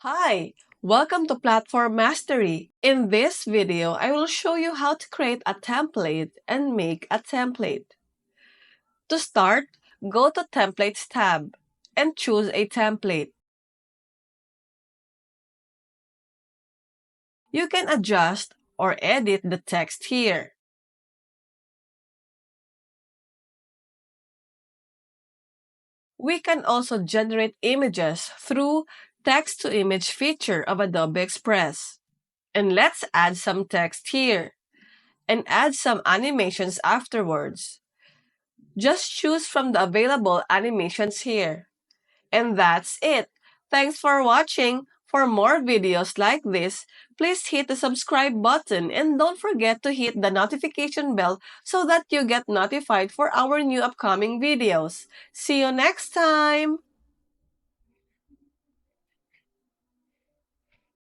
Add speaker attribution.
Speaker 1: Hi, welcome to Platform Mastery. In this video, I will show you how to create a template and make a template. To start, go to Templates tab and choose a template. You can adjust or edit the text here. We can also generate images through text-to-image feature of Adobe Express. And let's add some text here and add some animations afterwards. Just choose from the available animations here. And that's it. Thanks for watching. For more videos like this, please hit the subscribe button and don't forget to hit the notification bell so that you get notified for our new upcoming videos. See you next time!